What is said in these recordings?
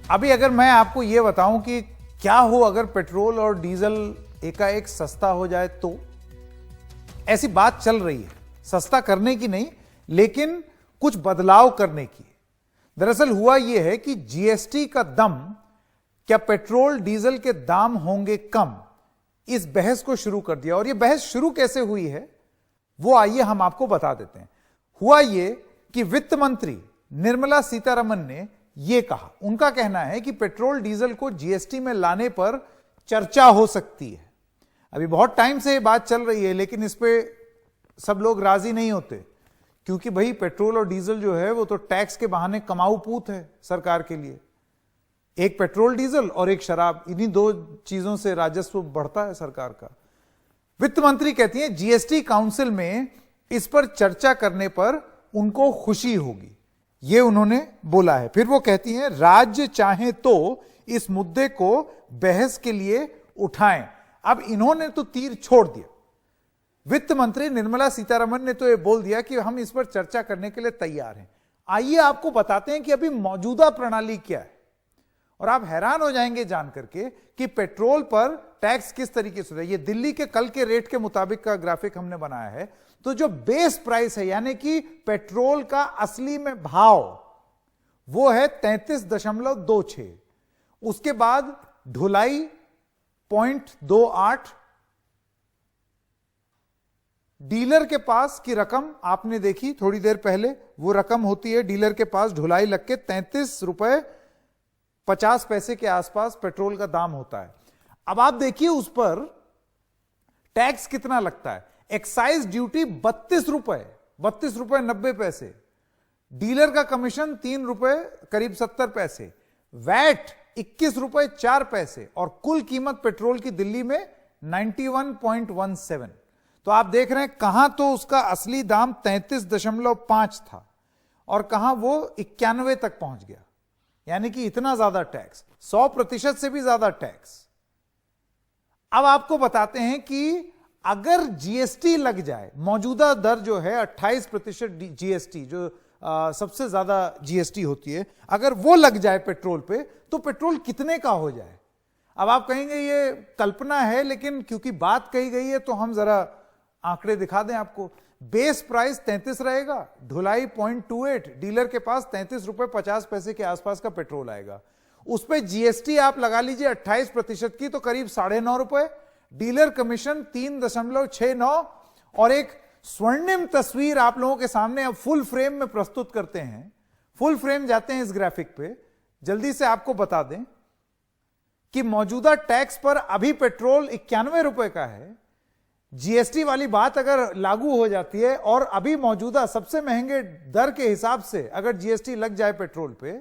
अभी अगर मैं आपको यह बताऊं कि क्या हो अगर पेट्रोल और डीजल एकाएक सस्ता हो जाए, तो ऐसी बात चल रही है, सस्ता करने की नहीं लेकिन कुछ बदलाव करने की। दरअसल हुआ यह है कि जीएसटी का दम, क्या पेट्रोल डीजल के दाम होंगे कम, इस बहस को शुरू कर दिया। और यह बहस शुरू कैसे हुई है वो आइए हम आपको बता देते हैं। हुआ यह कि वित्त मंत्री निर्मला सीतारमण ने यह कहा, उनका कहना है कि पेट्रोल डीजल को जीएसटी में लाने पर चर्चा हो सकती है। अभी बहुत टाइम से यह बात चल रही है लेकिन इस पे सब लोग राजी नहीं होते, क्योंकि भाई पेट्रोल और डीजल जो है वो तो टैक्स के बहाने कमाऊ पूत है सरकार के लिए। एक पेट्रोल डीजल और एक शराब, इन्हीं दो चीजों से राजस्व बढ़ता है सरकार का। वित्त मंत्री कहती हैं जीएसटी काउंसिल में इस पर चर्चा करने पर उनको खुशी होगी, ये उन्होंने बोला है। फिर वो कहती हैं राज्य चाहे तो इस मुद्दे को बहस के लिए उठाएं। अब इन्होंने तो तीर छोड़ दिया। वित्त मंत्री निर्मला सीतारमण ने तो ये बोल दिया कि हम इस पर चर्चा करने के लिए तैयार हैं। आइए आपको बताते हैं कि अभी मौजूदा प्रणाली क्या है, और आप हैरान हो जाएंगे जान करके कि पेट्रोल पर टैक्स किस तरीके से है। ये दिल्ली के कल के रेट के मुताबिक का ग्राफिक हमने बनाया है। तो जो बेस प्राइस है यानी कि पेट्रोल का असली में भाव, वो है 33.26। उसके बाद ढुलाई 0.28, डीलर के पास की रकम आपने देखी थोड़ी देर पहले, वो रकम होती है डीलर के पास ढुलाई लग के 33 रुपए 50 पैसे के आसपास पेट्रोल का दाम होता है। अब आप देखिए उस पर टैक्स कितना लगता है। एक्साइज ड्यूटी 32 रुपए 90 पैसे, डीलर का कमीशन 3 रुपए करीब 70 पैसे, वैट 21 रुपए 4 पैसे, और कुल कीमत पेट्रोल की दिल्ली में 91.17। तो आप देख रहे हैं कहां तो उसका असली दाम 33.5 था और कहां वो 91 तक पहुंच गया, यानी कि इतना ज्यादा टैक्स, 100% से भी ज्यादा टैक्स। अब आपको बताते हैं कि अगर जीएसटी लग जाए, मौजूदा दर जो है 28% जीएसटी, जो सबसे ज्यादा जीएसटी होती है, अगर वो लग जाए पेट्रोल पे, तो पेट्रोल कितने का हो जाए। अब आप कहेंगे ये कल्पना है, लेकिन क्योंकि बात कही गई है तो हम जरा आंकड़े दिखा दें आपको। बेस प्राइस 33 रहेगा, ढुलाई 0.28, डीलर के पास 33 रुपए 50 पैसे के आसपास का पेट्रोल आएगा। उस पर जीएसटी आप लगा लीजिए 28% की, तो करीब 9.5 रुपए, डीलर कमीशन 3.69, और एक स्वर्णिम तस्वीर आप लोगों के सामने अब फुल फ्रेम में प्रस्तुत करते हैं। फुल फ्रेम जाते हैं इस ग्राफिक पे, जल्दी से आपको बता दें कि मौजूदा टैक्स पर अभी पेट्रोल 91 रुपए का है। जीएसटी वाली बात अगर लागू हो जाती है और अभी मौजूदा सबसे महंगे दर के हिसाब से अगर जीएसटी लग जाए पेट्रोल पे,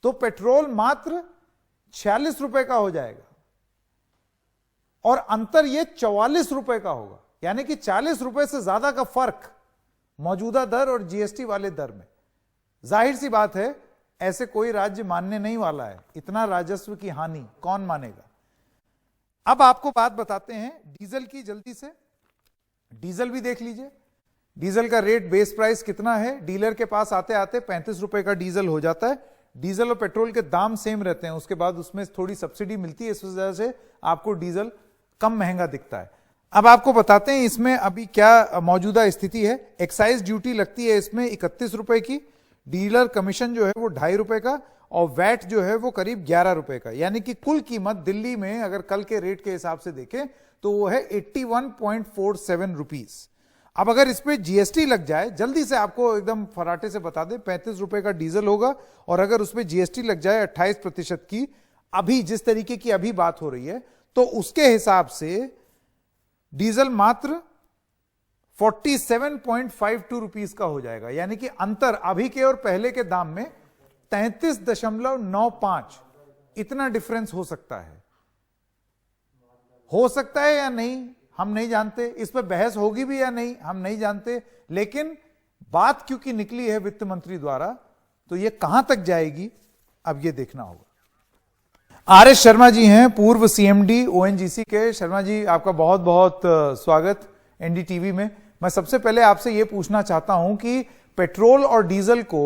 तो पेट्रोल मात्र 46 रुपए का हो जाएगा और अंतर ये 44 रुपए का होगा, यानी कि 40 रुपए से ज्यादा का फर्क मौजूदा दर और जीएसटी वाले दर में। जाहिर सी बात है ऐसे कोई राज्य मानने नहीं वाला है, इतना राजस्व की हानि कौन मानेगा। अब आपको बात बताते हैं डीजल की, जल्दी से डीजल भी देख लीजिए। डीजल का रेट बेस प्राइस कितना है, डीलर के पास आते आते 35 रुपए का डीजल हो जाता है। डीजल और पेट्रोल के दाम सेम रहते हैं, उसके बाद उसमें थोड़ी सब्सिडी मिलती है, इस वजह से आपको डीजल कम महंगा दिखता है। अब आपको बताते हैं इसमें अभी क्या मौजूदा स्थिति है। एक्साइज ड्यूटी लगती है इसमें 31 रुपए की, डीलर कमीशन जो है वो 2.5 रुपए का, और वैट जो है वो करीब 11 रुपए का, यानी कि कुल कीमत दिल्ली में अगर कल के रेट के हिसाब से देखें तो वो है 81.47 रुपीज। अब अगर इस पे जीएसटी लग जाए, जल्दी से आपको एकदम फराटे से बता दें, 35 रुपए का डीजल होगा, और अगर उसमें जीएसटी लग जाए 28% की, अभी जिस तरीके की अभी बात हो रही है, तो उसके हिसाब से डीजल मात्र 47.52 रुपीज का हो जाएगा, यानी कि अंतर अभी के और पहले के दाम में 33.95, इतना डिफरेंस हो सकता है या नहीं हम नहीं जानते, इस पर बहस होगी भी या नहीं हम नहीं जानते, लेकिन बात क्योंकि निकली है वित्त मंत्री द्वारा, तो यह कहां तक जाएगी अब यह देखना होगा। आर एस शर्मा जी हैं, पूर्व सीएमडी ओएनजीसी के। शर्मा जी आपका बहुत बहुत स्वागत एनडीटीवी में। मैं सबसे पहले आपसे यह पूछना चाहता हूं कि पेट्रोल और डीजल को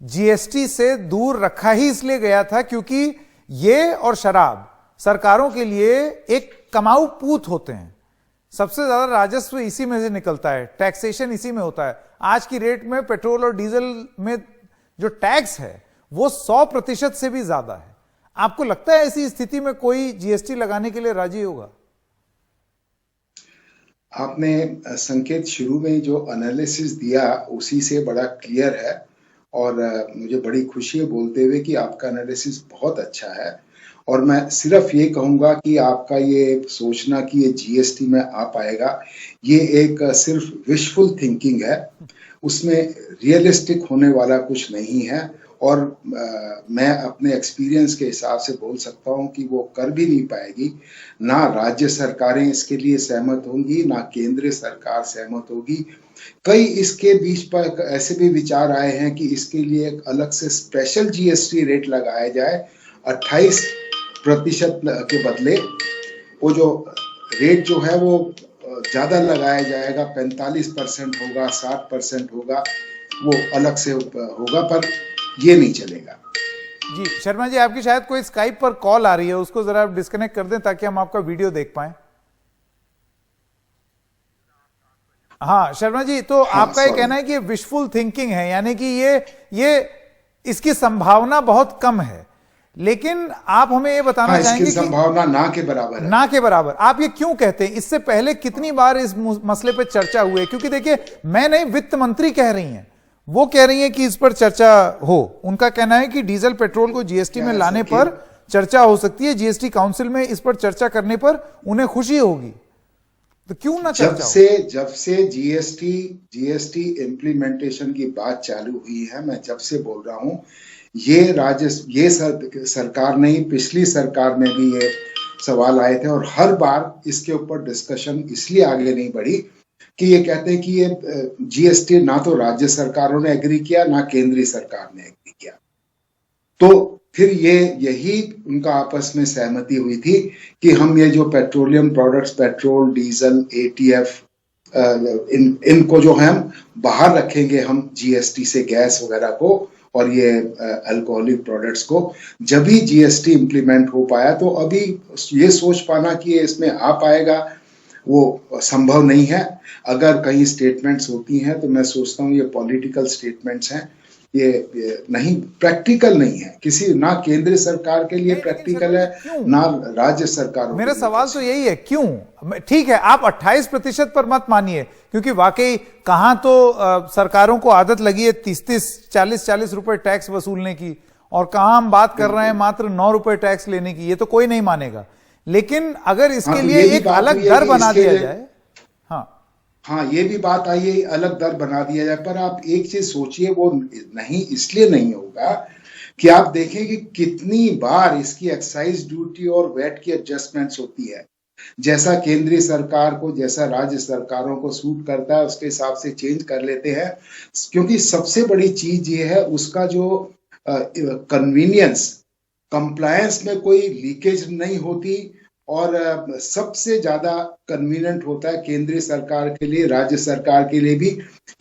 जीएसटी से दूर रखा ही इसलिए गया था क्योंकि ये और शराब सरकारों के लिए एक कमाऊ पूत होते हैं। सबसे ज्यादा राजस्व इसी में से निकलता है, टैक्सेशन इसी में होता है। आज की रेट में पेट्रोल और डीजल में जो टैक्स है वो 100% से भी ज्यादा है। आपको लगता है ऐसी स्थिति में कोई जीएसटी लगाने के लिए राजी होगा? आपने संकेत शुरू में जो एनालिसिस दिया उसी से बड़ा क्लियर है, और मुझे बड़ी खुशी है बोलते हुए कि आपका एनालिसिस बहुत अच्छा है। और मैं सिर्फ ये कहूंगा कि आपका ये सोचना कि ये जीएसटी में आ पाएगा, ये एक सिर्फ विशफुल थिंकिंग है, उसमें रियलिस्टिक होने वाला कुछ नहीं है। और मैं अपने एक्सपीरियंस के हिसाब से बोल सकता हूं कि वो कर भी नहीं पाएगी। ना राज्य सरकारें इसके लिए सहमत होंगी, ना केंद्रीय सरकार सहमत होगी। कई इसके बीच पर ऐसे भी विचार आए हैं कि इसके लिए एक अलग से स्पेशल जीएसटी रेट लगाया जाए, 28% के बदले वो जो रेट जो है वो ज्यादा लगाया जाएगा, 45% होगा, 60% होगा, वो अलग से होगा, पर ये नहीं चलेगा। जी शर्मा जी, आपकी शायद कोई स्काइप पर कॉल आ रही है, उसको जरा डिस्कनेक्ट कर दें ताकि हम आपका वीडियो देख पाएं। हाँ शर्मा जी, तो हाँ, आपका ये कहना है कि विशफुल थिंकिंग है, यानी कि ये इसकी संभावना बहुत कम है। लेकिन आप हमें ये बताना चाहेंगे कि संभावना ना के बराबर है। ना के बराबर आप ये क्यों कहते हैं? इससे पहले कितनी बार इस मसले पर चर्चा हुई? क्योंकि देखिए, मैं नहीं, वित्त मंत्री कह रही हैं, वो कह रही हैं कि इस पर चर्चा हो। उनका कहना है कि डीजल पेट्रोल को जीएसटी में लाने पर चर्चा हो सकती है, जीएसटी काउंसिल में इस पर चर्चा करने पर उन्हें खुशी होगी। तो क्यों ना चर्चा हो? जब से जीएसटी इम्प्लीमेंटेशन की बात चालू हुई है, मैं जब से बोल रहा हूं, ये सरकार नहीं, पिछली सरकार में भी ये सवाल आए थे, और हर बार इसके ऊपर डिस्कशन इसलिए आगे नहीं बढ़ी कि ये कहते हैं कि ये जीएसटी ना तो राज्य सरकारों ने एग्री किया, ना केंद्रीय सरकार ने एग्री किया। तो फिर यही उनका आपस में सहमति हुई थी कि हम ये जो petroleum products, petrol, diesel, ETF, इनको जो है हम बाहर रखेंगे, हम जीएसटी से, गैस वगैरह को और ये अल्कोहलिक प्रोडक्ट्स को। जब भी जीएसटी इंप्लीमेंट हो पाया, तो अभी ये सोच पाना कि ये इसमें आ पाएगा वो संभव नहीं है। अगर कहीं स्टेटमेंट्स होती हैं तो मैं सोचता हूँ ये पॉलिटिकल स्टेटमेंट्स हैं, ये नहीं, प्रैक्टिकल नहीं है। किसी, ना केंद्र सरकार के लिए प्रैक्टिकल है, ना राज्य सरकार। मेरा सवाल तो यही है, क्यों? ठीक है, आप 28% पर मत मानिए, क्योंकि वाकई कहां तो सरकारों को आदत लगी है 30-30, 40-40 रुपए टैक्स वसूलने की, और कहां हम बात कर रहे हैं मात्र 9 रुपए टैक्स लेने की। ये तो कोई नहीं मानेगा। लेकिन अगर इसके लिए एक अलग दर बना दिया जाए, हाँ, ये भी बात आई है, अलग दर बना दिया जाए। पर आप एक चीज सोचिए, वो नहीं, इसलिए नहीं होगा कि आप देखें कि कितनी बार इसकी एक्साइज ड्यूटी और वैट की एडजस्टमेंट्स होती है। जैसा केंद्रीय सरकार को, जैसा राज्य सरकारों को सूट करता है, उसके हिसाब से चेंज कर लेते हैं। क्योंकि सबसे बड़ी चीज ये है उसका जो कन्वीनियंस, कंप्लायंस में कोई लीकेज नहीं होती, और सबसे ज्यादा कन्वीनियंट होता है केंद्रीय सरकार के लिए, राज्य सरकार के लिए भी।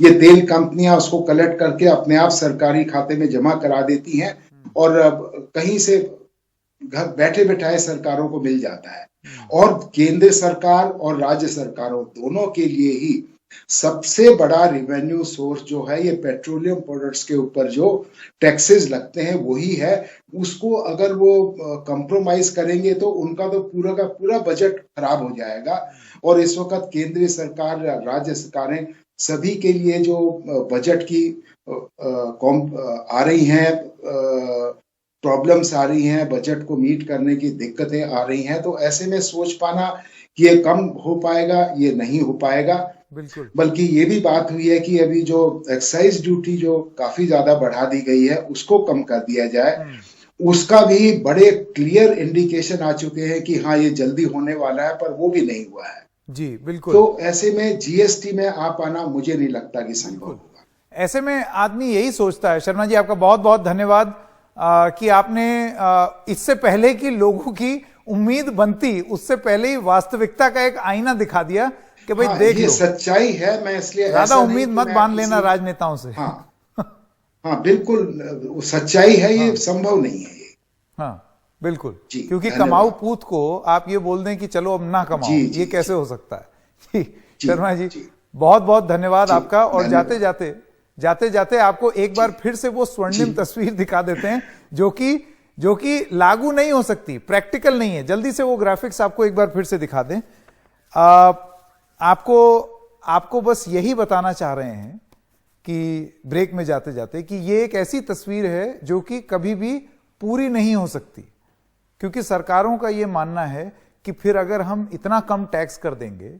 ये तेल कंपनियां उसको कलेक्ट करके अपने आप सरकारी खाते में जमा करा देती हैं, और कहीं से घर बैठे बैठाए सरकारों को मिल जाता है। और केंद्र सरकार और राज्य सरकारों दोनों के लिए ही सबसे बड़ा रिवेन्यू सोर्स जो है, ये पेट्रोलियम प्रोडक्ट्स के ऊपर जो टैक्सेस लगते हैं वही है। उसको अगर वो कंप्रोमाइज करेंगे तो उनका तो पूरा का पूरा बजट खराब हो जाएगा। और इस वक्त केंद्रीय सरकार, राज्य सरकारें, सभी के लिए जो बजट की आ रही हैं, प्रॉब्लम्स आ रही हैं, बजट को मीट करने की दिक्कतें आ रही हैं, तो ऐसे में सोच पाना कि ये कम हो पाएगा, ये नहीं हो पाएगा। बिल्कुल। बल्कि ये भी बात हुई है कि अभी जो एक्साइज ड्यूटी जो काफी ज्यादा बढ़ा दी गई है, उसको कम कर दिया जाए। उसका भी बड़े क्लियर इंडिकेशन आ चुके हैं कि हाँ, ये जल्दी होने वाला है, पर वो भी नहीं हुआ है। जी बिल्कुल। तो ऐसे में जीएसटी में आ पाना मुझे नहीं लगता कि संभव होगा। ऐसे में आदमी यही सोचता है। शर्मा जी, आपका बहुत बहुत धन्यवाद कि आपने इससे पहले कि लोगों की उम्मीद बनती, उससे पहले ही वास्तविकता का एक आईना दिखा दिया कि भाई देख ये लो, सच्चाई है। मैं इसलिए ज्यादा उम्मीद मत बांध लेना राजनेताओं से। हाँ हाँ बिल्कुल सच्चाई है, ये संभव नहीं है ये। हाँ बिल्कुल, जी, क्योंकि धन्यवाद। कमाऊ पूत को आप ये बोल दें कि चलो अब ना कमाओ, जी, जी, ये कैसे हो सकता है? जी जी, शर्मा जी, जी। बहुत बहुत धन्यवाद जी, आपका। और धन्यवाद। जाते जाते आपको एक बार फिर से वो स्वर्णिम जी। तस्वीर दिखा देते हैं जो कि लागू नहीं हो सकती, प्रैक्टिकल नहीं है। जल्दी से वो ग्राफिक्स आपको एक बार फिर से दिखा दें। आपको बस यही बताना चाह रहे हैं कि ब्रेक में जाते जाते कि ये एक ऐसी तस्वीर है जो कि कभी भी पूरी नहीं हो सकती, क्योंकि सरकारों का ये मानना है कि फिर अगर हम इतना कम टैक्स कर देंगे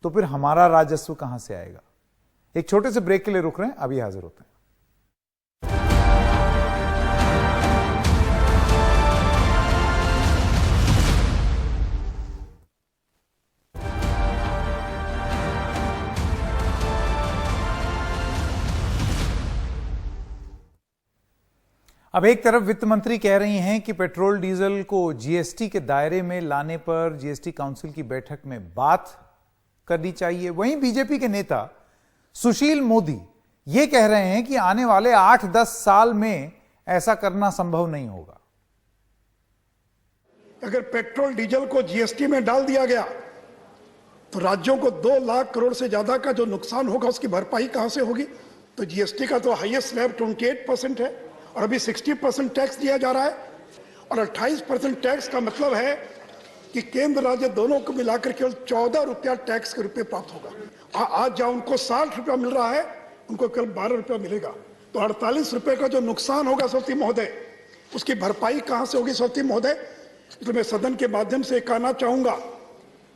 तो फिर हमारा राजस्व कहां से आएगा। एक छोटे से ब्रेक के लिए रुक रहे हैं, अभी हाजिर होते हैं। अब एक तरफ वित्त मंत्री कह रही हैं कि पेट्रोल डीजल को जीएसटी के दायरे में लाने पर जीएसटी काउंसिल की बैठक में बात करनी चाहिए। वहीं बीजेपी के नेता सुशील मोदी ये कह रहे हैं कि आने वाले 8-10 साल में ऐसा करना संभव नहीं होगा। अगर पेट्रोल डीजल को जीएसटी में डाल दिया गया तो राज्यों को 2 लाख करोड़ से ज्यादा का जो नुकसान होगा उसकी भरपाई कहां से होगी? तो जीएसटी का तो हाईएस्ट स्लैब 28% है और अभी 60% टैक्स दिया जा रहा है, और 28% टैक्स का मतलब है कि केंद्र राज्य दोनों को मिलाकर केवल 14 रुपया टैक्स के रुपये प्राप्त होगा। आज जहां उनको 60 रुपया मिल रहा है उनको केवल 12 रुपया मिलेगा। तो 48 रुपये का जो नुकसान होगा सभापति महोदय, उसकी भरपाई कहां से होगी सभापति महोदय? इसलिए मैं सदन के माध्यम से कहना चाहूंगा,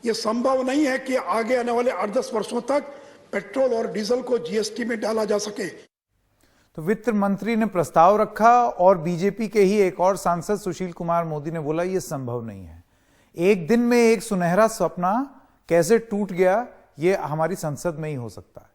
यह संभव नहीं है कि आगे आने वाले 8-10 वर्षों तक पेट्रोल और डीजल को जीएसटी में डाला जा सके। तो वित्त मंत्री ने प्रस्ताव रखा और बीजेपी के ही एक और सांसद सुशील कुमार मोदी ने बोला यह संभव नहीं है। एक दिन में एक सुनहरा सपना कैसे टूट गया, यह हमारी संसद में ही हो सकता है।